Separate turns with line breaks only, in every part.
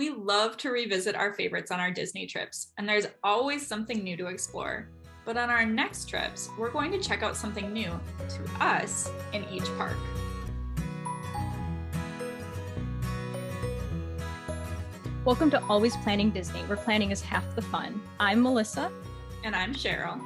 We love to revisit our favorites on our Disney trips, and there's always something new to explore. But on our next trips, we're going to check out something new to us in each park.
Welcome to Always Planning Disney, where planning is half the fun. I'm Melissa.
And I'm Cheryl.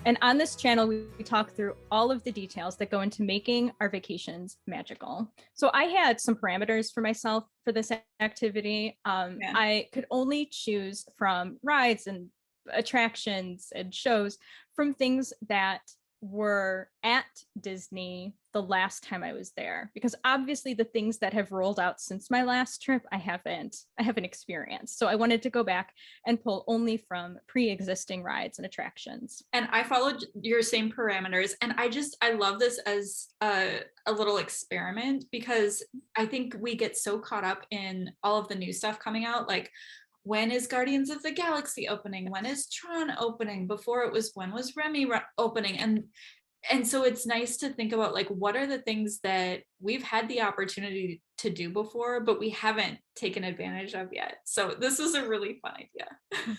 And on this channel, we talk through all of the details that go into making our vacations magical. So I had some parameters for myself for this activity. I could only choose from rides and attractions and shows from things that were at Disney the last time I was there, because obviously the things that have rolled out since my last trip I haven't experienced. So I wanted to go back and pull only from pre-existing rides and attractions.
And I followed your same parameters, and I love this as a little experiment, because I think we get so caught up in all of the new stuff coming out, like when is Guardians of the Galaxy opening? When is Tron opening? Before it was, when was Remy opening? And so it's nice to think about, like, what are the things that we've had the opportunity to do before, but we haven't taken advantage of yet. So this was a really fun idea.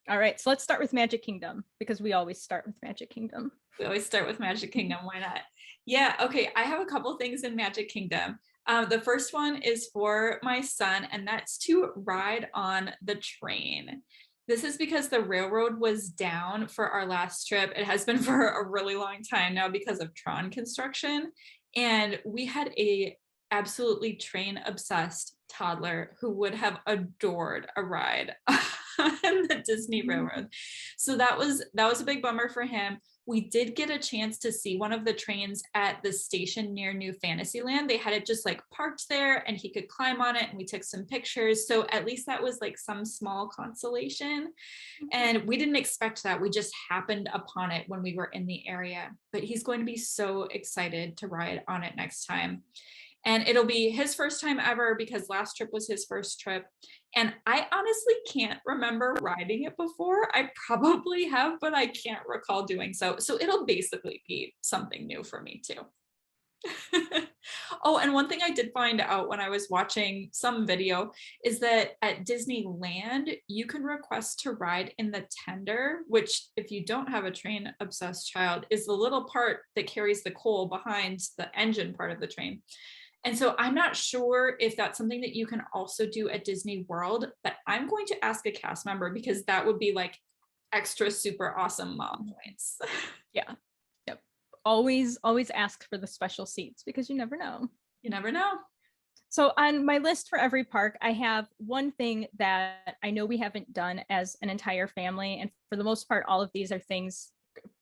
All right, so let's start with Magic Kingdom, because we always start with Magic Kingdom.
We always start with Magic Kingdom. Why not? Yeah, okay. I have a couple things in Magic Kingdom. The first one is for my son, and that's to ride on the train. This is because the railroad was down for our last trip. It has been for a really long time now because of Tron construction. And we had a absolutely train obsessed toddler who would have adored a ride on the Disney Railroad. So that was a big bummer for him. We did get a chance to see one of the trains at the station near New Fantasyland. They had it just like parked there, and he could climb on it, and we took some pictures. So at least that was like some small consolation. And we didn't expect that. We just happened upon it when we were in the area. But he's going to be so excited to ride on it next time. And it'll be his first time ever, because last trip was his first trip. And I honestly can't remember riding it before. I probably have, but I can't recall doing so. So it'll basically be something new for me too. Oh, and one thing I did find out when I was watching some video is that at Disneyland, you can request to ride in the tender, which, if you don't have a train obsessed child, is the little part that carries the coal behind the engine part of the train. And so I'm not sure if that's something that you can also do at Disney World, but I'm going to ask a cast member, because that would be like extra super awesome mom points.
Yeah. Yep. Always ask for the special seats, because you never know.
You never know.
So on my list for every park, I have one thing that I know we haven't done as an entire family. And for the most part, all of these are things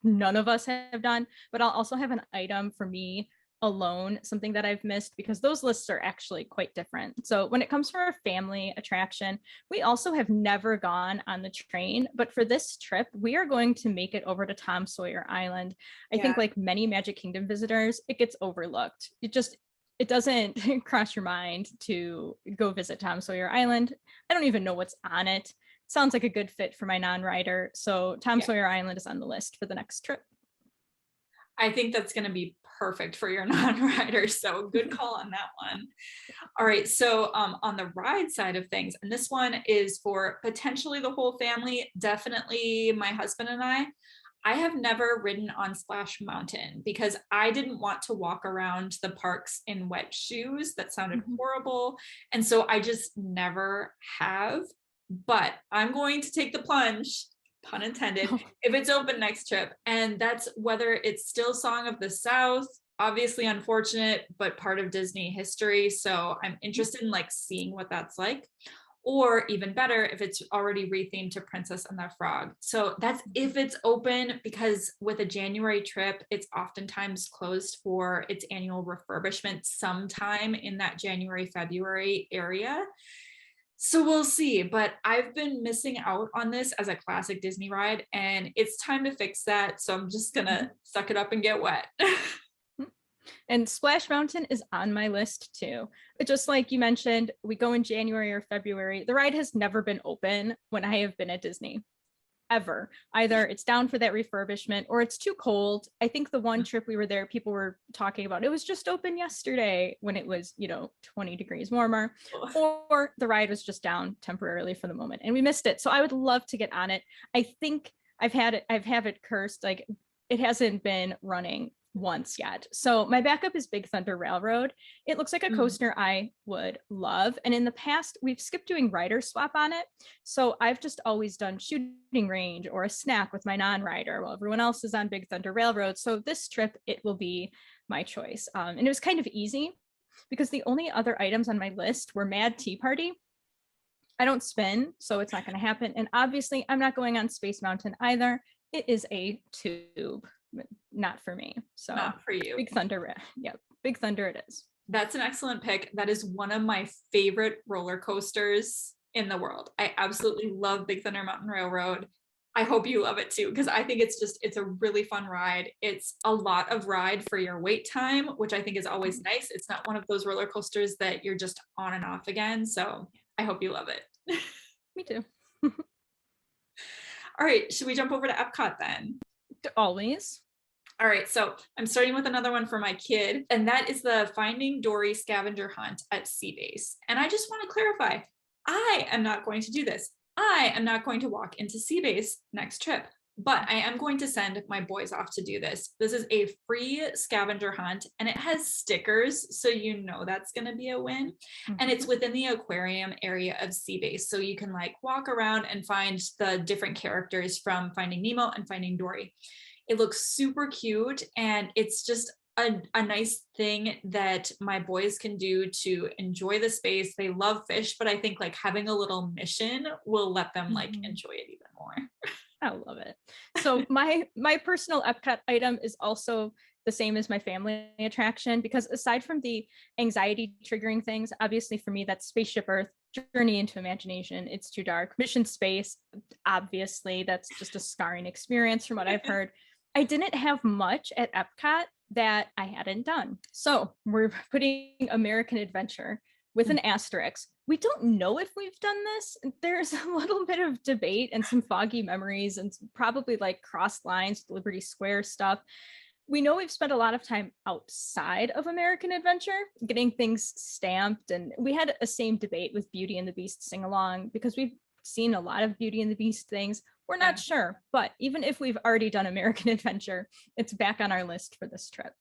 none of us have done, but I'll also have an item for me alone, something that I've missed, because those lists are actually quite different. So when it comes for a family attraction, we also have never gone on the train, but for this trip, we are going to make it over to Tom Sawyer Island. I think, like many Magic Kingdom visitors, it gets overlooked. It doesn't cross your mind to go visit Tom Sawyer Island. I don't even know what's on it. Sounds like a good fit for my non-rider. So Tom Sawyer Island is on the list for the next trip.
I think that's going to be perfect for your non-rider. So good call on that one. All right. So on the ride side of things, and this one is for potentially the whole family, definitely my husband and I have never ridden on Splash Mountain, because I didn't want to walk around the parks in wet shoes. That sounded horrible. And so I just never have, but I'm going to take the plunge, pun intended, if it's open next trip. And that's whether it's still Song of the South, obviously unfortunate, but part of Disney history. So I'm interested in like seeing what that's like, or even better, if it's already rethemed to Princess and the Frog. So that's if it's open, because with a January trip, it's oftentimes closed for its annual refurbishment sometime in that January, February area. So we'll see, but I've been missing out on this as a classic Disney ride, and it's time to fix that. So I'm just gonna suck it up and get wet.
And Splash Mountain is on my list too. But just like you mentioned, we go in January or February. The ride has never been open when I have been at Disney. ever. Either it's down for that refurbishment or it's too cold. I think the one trip we were there, people were talking about it was just open yesterday when it was, 20 degrees warmer, or the ride was just down temporarily for the moment and we missed it. So I would love to get on it. I think I've have it cursed. Like it hasn't been running once yet. So my backup is Big Thunder Railroad. It looks like a coaster I would love. And in the past, we've skipped doing rider swap on it. So I've just always done shooting range or a snack with my non-rider while everyone else is on Big Thunder Railroad. So this trip, it will be my choice. And it was kind of easy because the only other items on my list were Mad Tea Party. I don't spin, so it's not going to happen. And obviously, I'm not going on Space Mountain either. It is a tube. Not for me. So
not for you.
Big Thunder. Yep. Big Thunder it is.
That's an excellent pick. That is one of my favorite roller coasters in the world. I absolutely love Big Thunder Mountain Railroad. I hope you love it too, because I think it's a really fun ride. It's a lot of ride for your wait time, which I think is always nice. It's not one of those roller coasters that you're just on and off again. So I hope you love it.
Me too.
All right. Should we jump over to Epcot then?
Always.
All right, so I'm starting with another one for my kid, and that is the Finding Dory scavenger hunt at Sea Base. And I just want to clarify, I am not going to do this. I am not going to walk into Sea Base next trip, but I am going to send my boys off to do this. This is a free scavenger hunt, and it has stickers, so that's going to be a win. And it's within the aquarium area of Sea Base, so you can like walk around and find the different characters from Finding Nemo and Finding Dory. It looks super cute, and it's just a nice thing that my boys can do to enjoy the space. They love fish, but I think like having a little mission will let them like enjoy it even more.
I love it. So my personal Epcot item is also the same as my family attraction, because aside from the anxiety triggering things, obviously for me, that's Spaceship Earth, Journey into Imagination, It's Too Dark, Mission Space. Obviously, that's just a scarring experience from what I've heard. I didn't have much at Epcot that I hadn't done. So we're putting American Adventure with an asterisk. We don't know if we've done this. There's a little bit of debate and some foggy memories and probably like cross lines, Liberty Square stuff. We know we've spent a lot of time outside of American Adventure getting things stamped. And we had a same debate with Beauty and the Beast sing along because we've seen a lot of Beauty and the Beast things. We're not sure, but even if we've already done American Adventure, it's back on our list for this trip.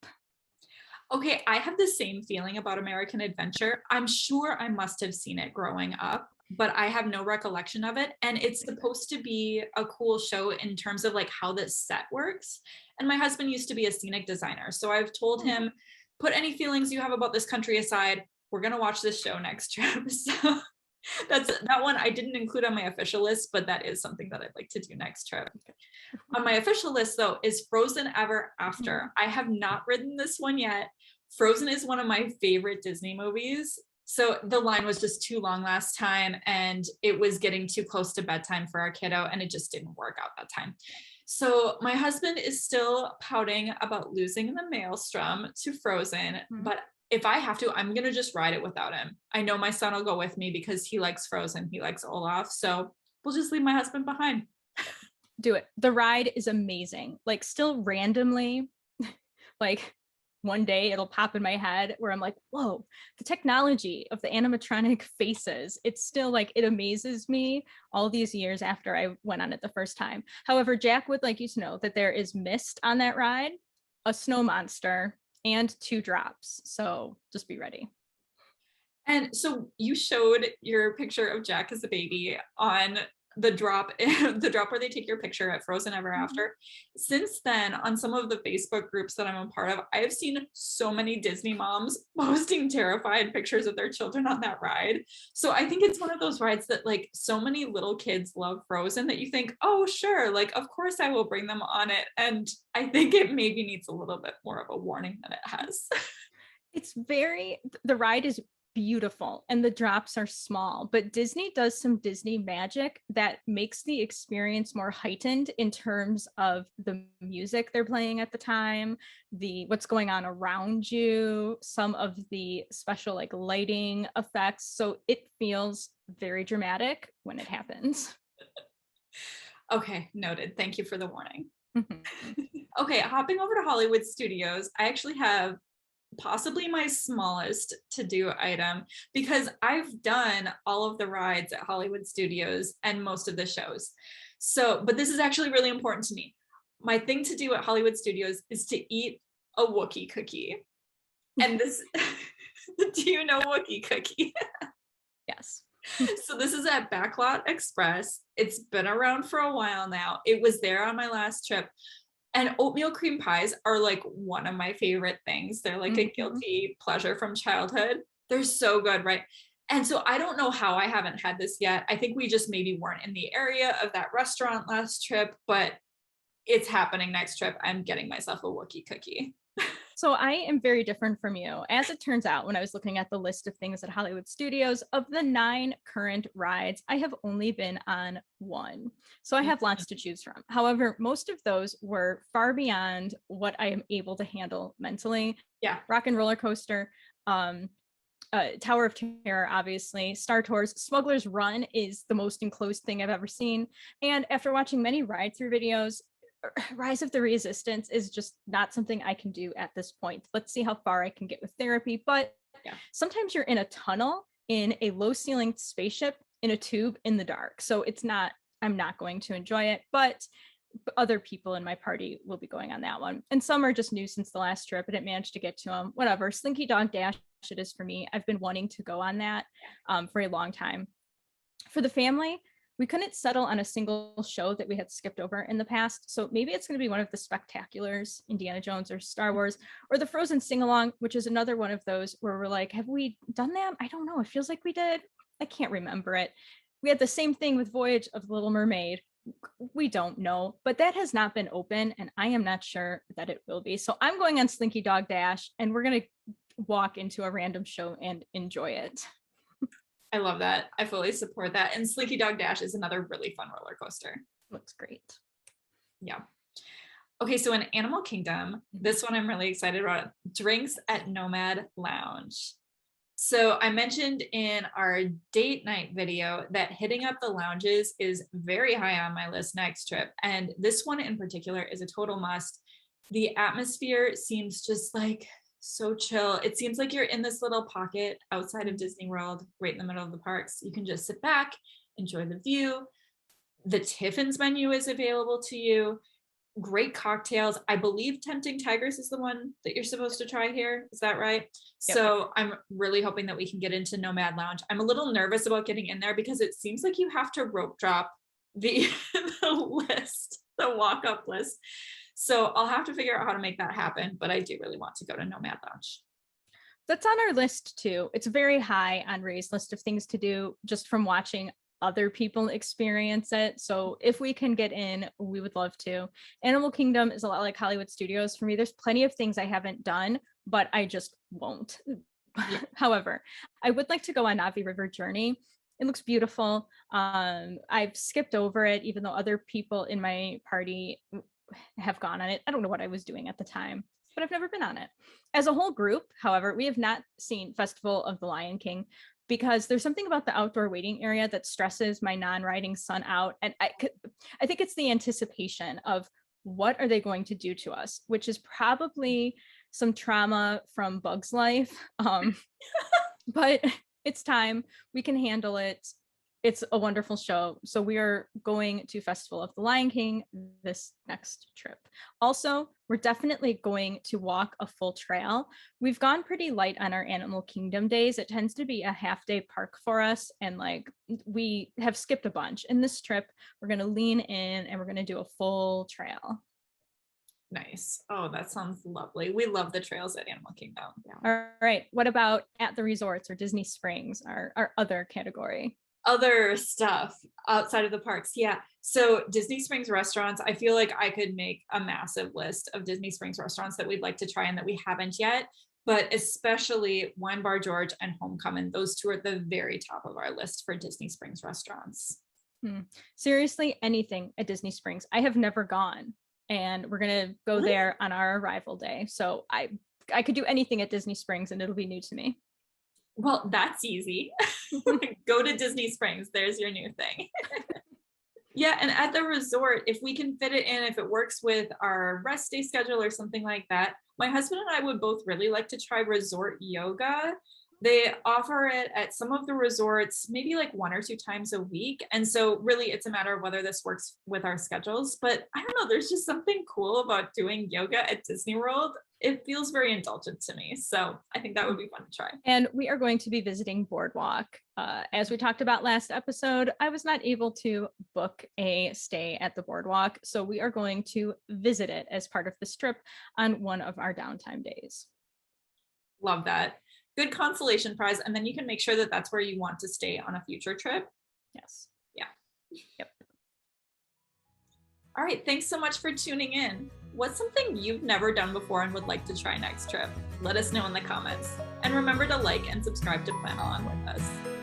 Okay, I have the same feeling about American Adventure. I'm sure I must have seen it growing up, but I have no recollection of it. And it's supposed to be a cool show in terms of like how this set works. And my husband used to be a scenic designer. So I've told him, put any feelings you have about this country aside. We're going to watch this show next trip. So that one I didn't include on my official list, but that is something that I'd like to do next trip. On my official list though is Frozen Ever After. I have not ridden this one yet. Frozen is one of my favorite Disney movies. So the line was just too long last time, and it was getting too close to bedtime for our kiddo, and it just didn't work out that time. So my husband is still pouting about losing the maelstrom to Frozen, but if I have to, I'm going to just ride it without him. I know my son will go with me because he likes Frozen. He likes Olaf. So we'll just leave my husband behind.
Do it. The ride is amazing. Like still randomly, like one day it'll pop in my head where I'm like, whoa, the technology of the animatronic faces. It's still like, it amazes me all these years after I went on it the first time. However, Jack would like you to know that there is mist on that ride, a snow monster, and 2 drops. So just be ready.
And so you showed your picture of Jack as a baby on the drop where they take your picture at Frozen Ever After. Since then, on some of the Facebook groups that I'm a part of, I have seen so many Disney moms posting terrified pictures of their children on that ride. So I think it's one of those rides that like so many little kids love Frozen that you think, oh sure, like of course I will bring them on it. And I think it maybe needs a little bit more of a warning than it has.
The ride is beautiful and the drops are small, but Disney does some Disney magic that makes the experience more heightened in terms of the music they're playing at the time, what's going on around you, some of the special like lighting effects. So it feels very dramatic when it happens.
Okay, noted. Thank you for the warning.
Mhm.
Okay, hopping over to Hollywood Studios, I actually have possibly my smallest to do item because I've done all of the rides at Hollywood Studios and most of the shows. So, but this is actually really important to me. My thing to do at Hollywood Studios is to eat a Wookiee cookie. And this, do you know Wookiee cookie?
Yes.
So this is at Backlot Express. It's been around for a while now. It was there on my last trip. And oatmeal cream pies are like one of my favorite things. They're like a
Mhm.
guilty pleasure from childhood. They're so good, right? And so I don't know how I haven't had this yet. I think we just maybe weren't in the area of that restaurant last trip, but it's happening next trip. I'm getting myself a Wookiee cookie.
So I am very different from you. As it turns out, when I was looking at the list of things at Hollywood Studios, of the 9 current rides, I have only been on one. So I have lots to choose from. However, most of those were far beyond what I am able to handle mentally.
Yeah.
Rock and Roller Coaster, Tower of Terror, obviously, Star Tours, Smuggler's Run is the most enclosed thing I've ever seen. And after watching many ride through videos, Rise of the Resistance is just not something I can do at this point. Let's see how far I can get with therapy. But
Yeah.
sometimes you're in a tunnel in a low ceilinged spaceship in a tube in the dark. So I'm not going to enjoy it. But other people in my party will be going on that one. And some are just new since the last trip. I didn't manage to get to them. Whatever. Slinky Dog Dash, it is for me. I've been wanting to go on that for a long time. For the family, we couldn't settle on a single show that we had skipped over in the past. So maybe it's going to be one of the spectaculars, Indiana Jones or Star Wars, or the Frozen sing along, which is another one of those where we're like, have we done that? I don't know. It feels like we did. I can't remember it. We had the same thing with Voyage of the Little Mermaid. We don't know, but that has not been open, and I am not sure that it will be. So I'm going on Slinky Dog Dash, and we're going to walk into a random show and enjoy it.
I love that. I fully support that. And Slinky Dog Dash is another really fun roller coaster.
Looks great.
Yeah. Okay, so in Animal Kingdom, this one I'm really excited about, drinks at Nomad Lounge. So I mentioned in our date night video that hitting up the lounges is very high on my list next trip. And this one in particular is a total must. The atmosphere seems just like so chill. It seems like you're in this little pocket outside of Disney World, right in the middle of the parks. You can just sit back, enjoy the view. The Tiffin's menu is available to you. Great cocktails. I believe Tempting Tigers is the one that you're supposed to try here. Is that right?
Yep.
So I'm really hoping that we can get into Nomad Lounge. I'm a little nervous about getting in there because it seems like you have to rope drop the list, the walk-up list. So I'll have to figure out how to make that happen, but I do really want to go to Nomad Lounge.
That's on our list too. It's very high on Ray's list of things to do just from watching other people experience it. So if we can get in, we would love to. Animal Kingdom is a lot like Hollywood Studios for me. There's plenty of things I haven't done, but I just won't. However, I would like to go on Navi River Journey. It looks beautiful. I've skipped over it, even though other people in my party have gone on it. I don't know what I was doing at the time, but I've never been on it. As a whole group, however, we have not seen Festival of the Lion King because there's something about the outdoor waiting area that stresses my non-riding son out. And I think it's the anticipation of what are they going to do to us, which is probably some trauma from Bug's Life. But it's time. We can handle it. It's a wonderful show. So we are going to Festival of the Lion King this next trip. Also, we're definitely going to walk a full trail. We've gone pretty light on our Animal Kingdom days. It tends to be a half-day park for us, and like we have skipped a bunch. In this trip, we're going to lean in and we're going to do a full trail.
Nice. Oh, that sounds lovely. We love the trails at Animal Kingdom.
Yeah. All right. What about at the resorts or Disney Springs, our other category?
Other stuff outside of the parks. Yeah. So Disney Springs restaurants, I feel like I could make a massive list of Disney Springs restaurants that we'd like to try and that we haven't yet, but especially Wine Bar George and Homecoming. Those two are at the very top of our list for Disney Springs restaurants.
Seriously, anything at Disney Springs. I have never gone, and we're going to go there on our arrival day. So I could do anything at Disney Springs and it'll be new to me. Well,
that's easy. Go to Disney Springs. There's your new thing. Yeah, and at the resort, if we can fit it in, if it works with our rest day schedule or something like that, my husband and I would both really like to try resort yoga. They offer it at some of the resorts, maybe like 1 or 2 times a week. And so, really, it's a matter of whether this works with our schedules. But I don't know, there's just something cool about doing yoga at Disney World. It feels very indulgent to me. So, I think that would be fun to try.
And we are going to be visiting Boardwalk. As we talked about last episode, I was not able to book a stay at the Boardwalk. So, we are going to visit it as part of this trip on one of our downtime days.
Love that. Good consolation prize. And then you can make sure that that's where you want to stay on a future trip.
Yes.
Yeah.
Yep.
All right. Thanks so much for tuning in. What's something you've never done before and would like to try next trip? Let us know in the comments. And remember to like and subscribe to Plan Along with us.